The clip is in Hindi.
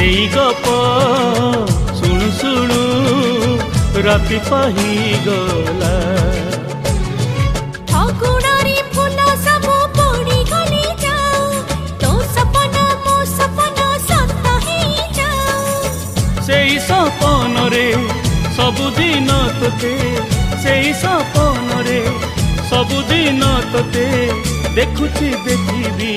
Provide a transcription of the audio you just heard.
एई गप शुणु शुणु राति पाही गला। फागुणारी फूल सब पड़ी गली जाओ, तो सपना मो सपना सत ही जाओ। सेई सपन रे सबुदिन तोते, सेई सपन रे सबुदिन तोते देखुची देखिबी।